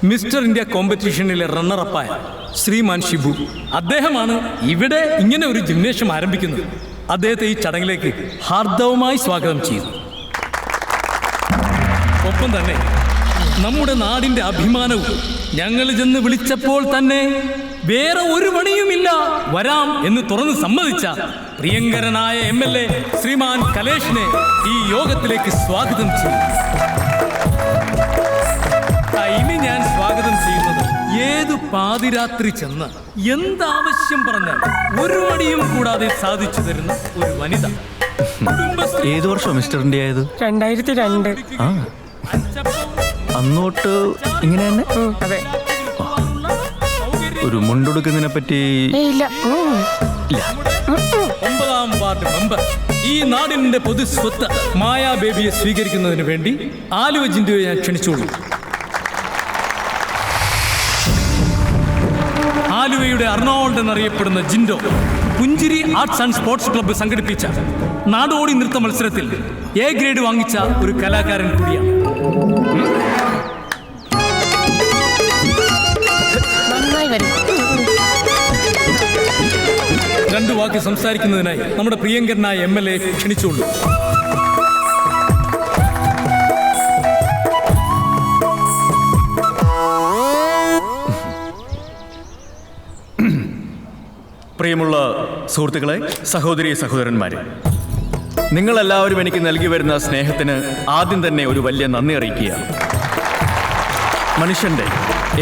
Mister India കോമ്പറ്റീഷനിലെ റണ്ണറപ്പായ ശ്രീമാൻ ഷിബു. അദ്ദേഹമാണ് ഇവിടെ ഇങ്ങനെ ഒരു ജിംനേഷ്യം ആരംഭിക്കുന്നത്. അദ്ദേഹത്തെ ഈ ചടങ്ങിലേക്ക് ഹാർദവമായി സ്വാഗതം ചെയ്തു. ഒപ്പം തന്നെ നമ്മുടെ നാടിൻ്റെ അഭിമാനവും ഞങ്ങൾ ചെന്ന് വിളിച്ചപ്പോൾ തന്നെ വേറെ ഒരു പണിയുമില്ല, വരാം എന്ന് തുറന്ന് സമ്മതിച്ച പ്രിയങ്കരനായ MLA ശ്രീമാൻ കലേഷിനെ ഈ യോഗത്തിലേക്ക് സ്വാഗതം ചെയ്യും. ഇനി ഞാൻ സ്വാഗതം ചെയ്യുന്നത് ഏതു പാതിരാത്രി ചെന്ന് എന്താവശ്യം പറഞ്ഞാൽ ഒരു മടിയും കൂടാതെ സാധിച്ചു തരുന്ന ഒരു വനിത. ഏത് വർഷം മിസ്റ്റർ ഇന്ത്യ ആയത്? 2002. അന്നോട്ട് ഇങ്ങനെ തന്നെ? അതെ. ഒരു മുണ്ടുടുക്കുന്നതിനെ പറ്റി ഇല്ല. 9ാം വാർഡ് മെമ്പർ, ഈ നാടിന്റെ പൊതുസ്വത്ത് മായാ ബേബിയെ സ്വീകരിക്കുന്നതിന് വേണ്ടി ആലുവ ജിൻഡോയെ ഞാൻ ക്ഷണിച്ചോളൂ. ആലുവയുടെ അർണോൾഡ് എന്നറിയപ്പെടുന്ന ജിൻഡോ പുഞ്ചിരി ആർട്സ് ആൻഡ് സ്പോർട്സ് ക്ലബ്ബ് സംഘടിപ്പിച്ച നാടോടി നൃത്ത മത്സരത്തിൽ A ഗ്രേഡ് വാങ്ങിച്ച ഒരു കലാകാരൻ കൂടിയാണ്. നന്നായി വരും. 2 വാക്ക് സംസാരിക്കുന്നതിനായി നമ്മുടെ പ്രിയങ്കരനായ MLA ക്ഷണിച്ചോളൂ. പ്രിയമുള്ള സുഹൃത്തുക്കളെ, സഹോദരി സഹോദരന്മാരെ, നിങ്ങളെല്ലാവരും എനിക്ക് നൽകി വരുന്ന സ്നേഹത്തിന് ആദ്യം തന്നെ ഒരു വലിയ നന്ദി അറിയിക്കുകയാണ്. മനുഷ്യന്റെ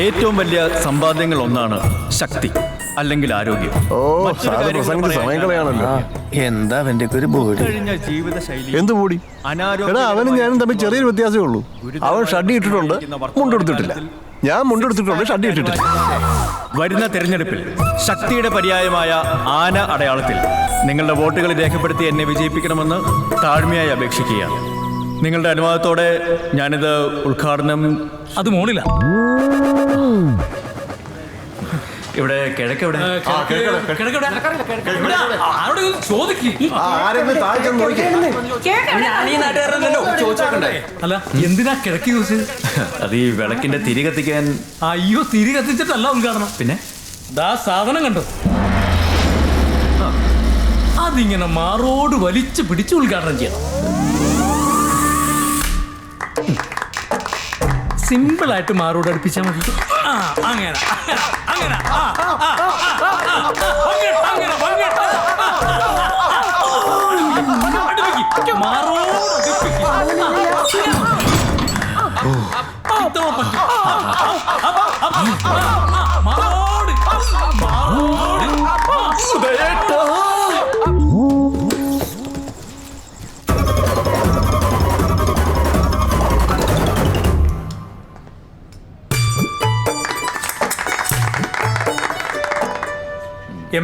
ഏറ്റവും വലിയ സമ്പാദ്യങ്ങൾ ഒന്നാണ് ശക്തി, അല്ലെങ്കിൽ ആരോഗ്യം. എന്താ അവന്റെ ഒരു ബോഡി? കഴിഞ്ഞ ജീവിതശൈലി എന്ത് ബോഡി? അവനും ഞാനും തമ്മിൽ ചെറിയൊരു വ്യത്യാസമേ ഉള്ളൂ. അവൻ ഷഡ്ഡി ഇട്ടിട്ടുണ്ട്, മുണ്ടെടുത്തിട്ടില്ല. ഞാൻ മുണ്ടെടുത്തിട്ടുണ്ട്, ഷഡ്ഡി ഇട്ടിട്ടില്ല. വരുന്ന തെരഞ്ഞെടുപ്പിൽ ശക്തിയുടെ പര്യായമായ ആന അടയാളത്തിൽ നിങ്ങളുടെ വോട്ടുകൾ രേഖപ്പെടുത്തി എന്നെ വിജയിപ്പിക്കണമെന്ന് താഴ്മയായി അപേക്ഷിക്കുകയാണ്. നിങ്ങളുടെ അനുവാദത്തോടെ ഞാനിത് ഉദ്ഘാടനം. അത് മോളില ഇവിടെ കിഴക്കെവിടെ? അല്ല, എന്തിനാ കിഴക്കി ചോദിച്ചത്? അത് ഈ വിളക്കിന്റെ തിരി കത്തിക്കാൻ. അയ്യോ, തിരി കത്തിച്ചിട്ടല്ല ഉദ്ഘാടനം. പിന്നെ ദാ സാധനം കണ്ടോ? അതിങ്ങനെ മാറോട് വലിച്ചു പിടിച്ച് ഉദ്ഘാടനം ചെയ്യണം. സിമ്പിൾ ആയിട്ട് മാറോട് അടുപ്പിച്ചാൽ മതി. അങ്ങനെ അങ്ങനെ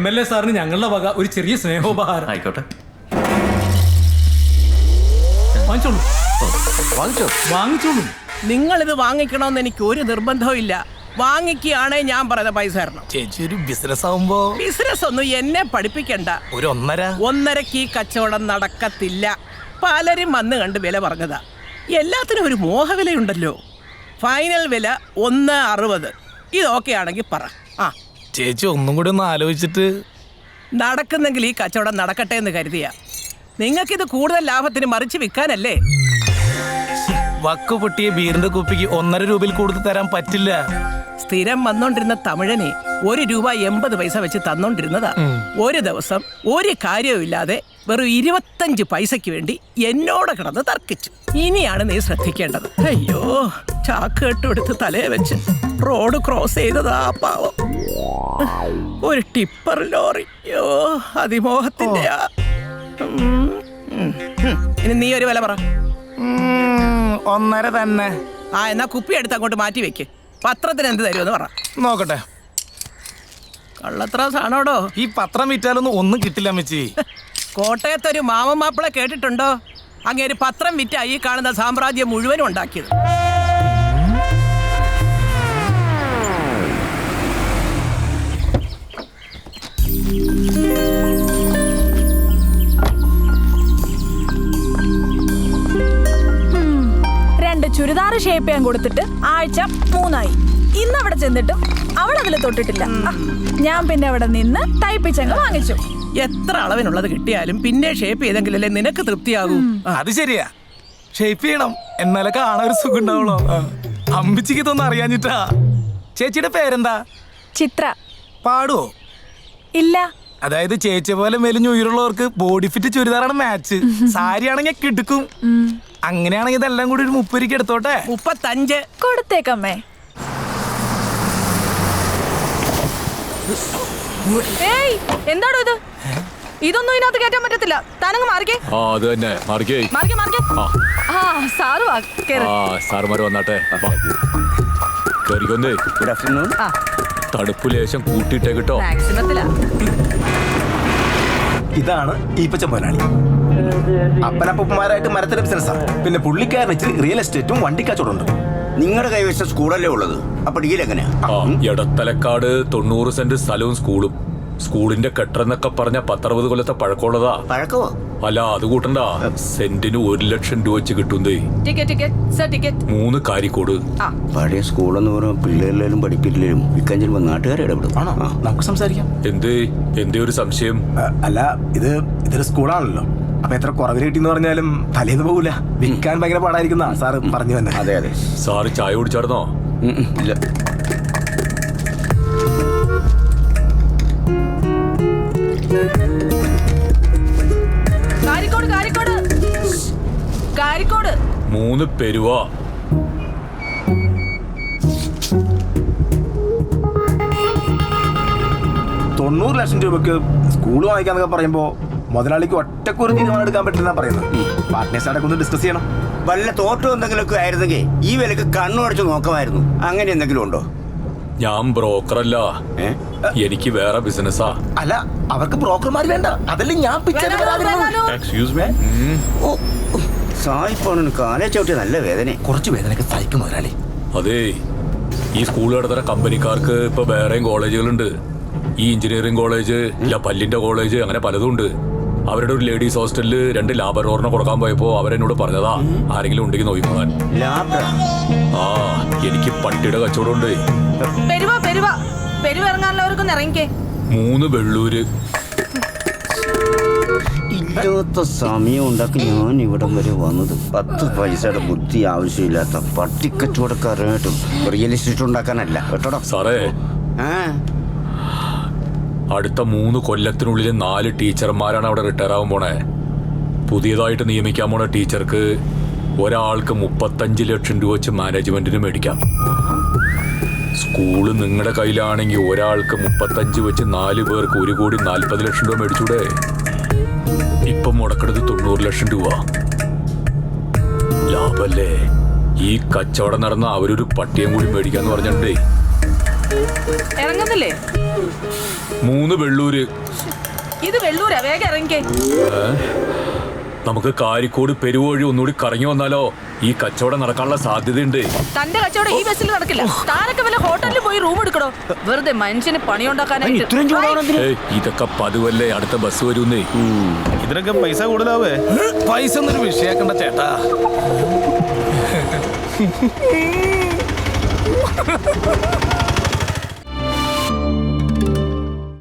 MLA സാറിന് ഞങ്ങളുടെ വക ഒരു ചെറിയ സ്നേഹോപഹാരം. ആയിക്കോട്ടെ, വാങ്ങിച്ചോളൂ. നിങ്ങളിത് വാങ്ങിക്കണമെന്ന് എനിക്ക് ഒരു നിർബന്ധവും ഇല്ല. വാങ്ങിക്കുകയാണെ ഞാൻ പറയുന്ന പൈസ തരണം. ചേച്ചി, ഒരു ബിസിനസ് ആവുമ്പോ ബിസിനസ് ഒന്നും എന്നെ പഠിപ്പിക്കണ്ട. ഒരു 1.5 ഈ കച്ചവടം നടക്കത്തില്ല. പലരും വന്ന് കണ്ട് വില പറഞ്ഞതാ. എല്ലാത്തിനും ഒരു മോഹവിലയുണ്ടല്ലോ. ഫൈനൽ വില 1.60. ഇത് ഓക്കെ ആണെങ്കിൽ പറ. ചേച്ചി ഒന്നും കൂടി ഒന്ന് ആലോചിച്ചിട്ട്. നടക്കുന്നെങ്കിൽ ഈ കച്ചവടം നടക്കട്ടെ എന്ന് കരുതിയ. നിങ്ങൾക്കിത് കൂടുതൽ ലാഭത്തിന് മറിച്ച് വിൽക്കാനല്ലേ? വക്ക് പൊട്ടിയ ബീറിന്റെ കുപ്പിക്ക് 1.5 രൂപയിൽ കൂടുതൽ തരാൻ പറ്റില്ല. സ്ഥിരം വന്നോണ്ടിരുന്ന തമിഴനെ 1 രൂപ 80 പൈസ വെച്ച് തന്നോണ്ടിരുന്നതാ. ഒരു ദിവസം ഒരു കാര്യവും ഇല്ലാതെ വെറും 25 പൈസയ്ക്ക് വേണ്ടി എന്നോട് കിടന്ന് തർക്കിച്ചു. ഇനിയാണ് നീ ശ്രദ്ധിക്കേണ്ടത്. അയ്യോ, ചാക്ക് കെട്ടെടുത്ത് തലയെ വെച്ച് റോഡ് ക്രോസ് ചെയ്തതാ പാവം. ഒരു ടിപ്പർ ലോറി. അയ്യോ, അതിമോഹത്തിന്റെ. ഇനി നീ ഒരു വില പറ. 1.5 തന്നെ. എന്നാ കുപ്പി എടുത്ത് അങ്ങോട്ട് മാറ്റി വെക്ക്. പത്രത്തിന് എന്ത് തരുമെന്ന് പറ. നോക്കട്ടെ. കള്ളത്രാസാണോടോ? ഈ പത്രം വിറ്റാലൊന്നും ഒന്നും കിട്ടില്ല അമ്മച്ചി. കോട്ടയത്തൊരു മാമൻ മാപ്പിളെ കേട്ടിട്ടുണ്ടോ? അങ്ങേര് പത്രം വിറ്റാ ഈ കാണുന്ന സാമ്രാജ്യം മുഴുവനും ഉണ്ടാക്കിയത്. ചുരിദാർ ഷേപ്പ് ചെയ്യാൻ കൊടുത്തിട്ട് ആഴ്ച 3 ആയി. ഇന്ന് അവിടെ ചെന്നിട്ടും അവൾ അതിൽ തൊട്ടിട്ടില്ല. ഞാൻ പിന്നെ അവിടെ നിന്ന് തയ്പ്പിച്ചങ്ങ് വാങ്ങിച്ചു. എത്ര അളവിനുള്ളത് കിട്ടിയാലും പിന്നെ ഷേപ്പ് ചെയ്തെങ്കിലല്ലേ നിനക്ക് തൃപ്തിയാകൂ. അത് ശരിയാ, ഷേപ്പ് ചെയ്യണം, എന്നാലേ കാണാൻ ഒരു സുഖം ഉണ്ടാവുള്ളൂ. അമ്പിച്ചിക്ക് ഇതൊന്നും അറിയാഞ്ഞിട്ടാ. ചേച്ചിയുടെ പേരെന്താ? ചിത്ര. പാടുവോ? ഇല്ല. അതായത് ചേച്ചി പോലെ മെലിഞ്ഞ് ഉയരുള്ളവർക്ക് ബോഡി ഫിറ്റ് ചുരിദാറാണ് മാച്ച്. സാരി ആണെങ്കിൽ കിടക്കും. അങ്ങനെയാണെങ്കിൽ ഇതെല്ലാം കൂടി ഒരു 30 രൂപയ്ക്ക് എടുത്തോട്ടെ. 35 കൊടുത്തേക്കമ്മേ. ഏയ്, എന്താടോ ഇത്? ഇതൊന്നും ഇതിനകത്ത് കയറ്റാൻ പറ്റത്തില്ല. താനങ്ങ് മാറിക്കേ. അത് തന്നെ മാറിക്കേ. മാറിക്കേ, മാറിക്കേ. ആ, സാറ് വാ, കേറ്. സാറുമാര് വന്നാട്ടെ. കേറിക്കൊന്നേ. Good afternoon. തണുപ്പ് ലേശം കൂട്ടിയിട്ടേ കിട്ടോ. മാക്സിമത്തിലാ. ഇതാണ് ഈപ്പച്ച മുതലാളി. അപ്പനപ്പന്മാരായിട്ട് മരത്തിന്റെ ബിസിനസ്സാണ്. പിന്നെ പുള്ളിക്കാരൻ ഇച്ചിരി റിയൽ എസ്റ്റേറ്റും വണ്ടിക്കച്ചവടമുണ്ട്. നിങ്ങളുടെ കൈവശം സ്കൂളല്ലേ ഉള്ളത്? അപ്പൊ ഡീൽ എങ്ങനെയാ? എടത്തലക്കാട് 90 സെന്റ് സ്ഥലവും സ്കൂളും. സ്കൂളിന്റെ കെട്ടെന്നൊക്കെ പറഞ്ഞ 10-60 കൊല്ലത്തെ പഴക്കമുള്ളതാ. പഴക്കമോ? അല്ല, അത് കൂട്ടണ്ട. സെന്റിന് 1 ലക്ഷം രൂപ വെച്ച് കിട്ടുന്നേ. Ticket sir, ticket. 3 കാരിക്കോട്. പഴയ സ്കൂളെന്ന് പറയുമ്പോൾ പിള്ളേരിലും പഠിപ്പില്ലെങ്കിലും വിൽക്കാൻ ചെല്ലുമ്പോൾ നാട്ടുകാരെ ഇടപെടും. ആണോ? നമുക്ക് സംസാരിക്കാം. എന്തേ ഒരു സംശയം? അല്ല, ഇതൊരു സ്കൂളാണല്ലോ. അപ്പൊ എത്ര കുറവിന് കിട്ടിയെന്ന് പറഞ്ഞാലും തലേന്ന് പോകൂല. വിൽക്കാൻ ഭയങ്കര പാടായിരിക്കുന്ന സാറ് പറഞ്ഞു തന്നെ. അതെ അതെ. സാറ് ചായ കുടിച്ചായിരുന്നോ? ഇല്ല. കാരിക്കോട് 3 പെരുവാ. $90 ലക്ഷം രൂപയ്ക്ക് സ്കൂൾ വാങ്ങിക്കാന്നൊക്കെ പറയുമ്പോ മുതലാളിക്ക് ഒറ്റക്കൊരു തീരുമാനം എടുക്കാൻ പറ്റില്ലെന്നാ പറയുന്നത്. പാർട്ട്നേഴ്സ് അടക്കം ഒന്ന് ഡിസ്കസ് ചെയ്യണം. വല്ല തോട്ടം എന്തെങ്കിലുമൊക്കെ ആയിരുന്നെങ്കിൽ ഈ വിലക്ക് കണ്ണുടച്ച് നോക്കാമായിരുന്നു. അങ്ങനെ എന്തെങ്കിലും ഉണ്ടോ? ഞാൻ ബ്രോക്കറല്ല, എനിക്ക് വേറെ ബിസിനസ്സാ. അല്ല, അവർക്ക് ബ്രോക്കർമാർ വേണ്ട. അതല്ലേ ഞാൻ സായിപ്പാണ് കാലേ ചവിട്ടിയ നല്ല വേദന. കുറച്ച് വേദനയൊക്കെ സഹിക്കും മുതലാളി. അതേ, ഈ സ്കൂൾ നടത്തുന്ന കമ്പനിക്കാർക്ക് ഇപ്പൊ വേറെയും കോളേജുകളുണ്ട്. ഈ എഞ്ചിനീയറിംഗ് കോളേജ്, ഇല്ല പല്ലിന്റെ കോളേജ്, അങ്ങനെ പലതും ഉണ്ട്. അവരുടെ ഒരു ലേഡീസ് ഹോസ്റ്റലില് 2 ലാബറോറിനെ കൊടുക്കാൻ പോയപ്പോ അവരെന്നോട് പറഞ്ഞതാ, ആരെങ്കിലും ഉണ്ടെങ്കിൽ നോക്കിക്കോളാൻ. എനിക്ക് പട്ടിയുടെ കച്ചവടം ഉണ്ട്. പെരുവിറങ്ങാനുള്ളവർക്കൊന്ന് ഇറങ്ങിക്കേ. 3 വെള്ളൂര്. ഇല്ലാത്ത സമയം ഉണ്ടാക്കി ഞാൻ ഇവിടം വരെ വന്നത്. 10 പൈസയുടെ ബുദ്ധി ആവശ്യമില്ലാത്ത പട്ടിക്കച്ചവടക്കാരായിട്ടും റിയൽ എസ്റ്റേറ്റ് ഉണ്ടാക്കാനല്ല കേട്ടോടാ സാറേ. അടുത്ത 3 കൊല്ലത്തിനുള്ളിൽ 4 ടീച്ചർമാരാണ് അവിടെ റിട്ടയർ ആവാൻ പോണേ. പുതിയതായിട്ട് നിയമിക്കാൻ പോണ ടീച്ചർക്ക് ഒരാൾക്ക് 35 ലക്ഷം രൂപ വെച്ച് മാനേജ്മെന്റിന് മേടിക്കാം. സ്കൂള് നിങ്ങളുടെ കയ്യിലാണെങ്കിൽ ഒരാൾക്ക് 35 വെച്ച് 4 പേർക്ക് 1,40 ലക്ഷം രൂപ മേടിച്ചൂടെ? ഇപ്പം മുടക്കണത് 90 ലക്ഷം രൂപ. ലാഭല്ലേ? ഈ കച്ചവടം നടന്ന അവരൊരു പട്ടിയും കൂടി മേടിക്കാന്ന് പറഞ്ഞിട്ടുണ്ടേ. ഇറങ്ങുന്നില്ലേ? 3 വെള്ളൂര്. ഇത് വെള്ളൂരാ, വേഗം ഇറങ്ങിക്കേ. നമുക്ക് കാരിക്കോട് പെരുവഴി ഒന്നുകൂടി കറങ്ങി വന്നാലോ? ഈ കച്ചവടം നടക്കാനുള്ള സാധ്യതയുണ്ട്. തന്റെ കച്ചവടം ഈ ബസ്സിൽ നടക്കില്ല. താനൊക്കെ വല്ല ഹോട്ടലിൽ പോയി റൂം എടുക്കണോ? വെറുതെ മനുഷ്യന് പണിയുണ്ടാക്കാനായിട്ട്. ഇതൊക്കെ പതിവല്ലേ, അടുത്ത ബസ് വരുന്നേ. ഇതിനൊക്കെ പൈസ കൂടുതലാവേ? പൈസ ഒന്നൊരു വിഷയാക്കണ്ട ചേട്ടാ.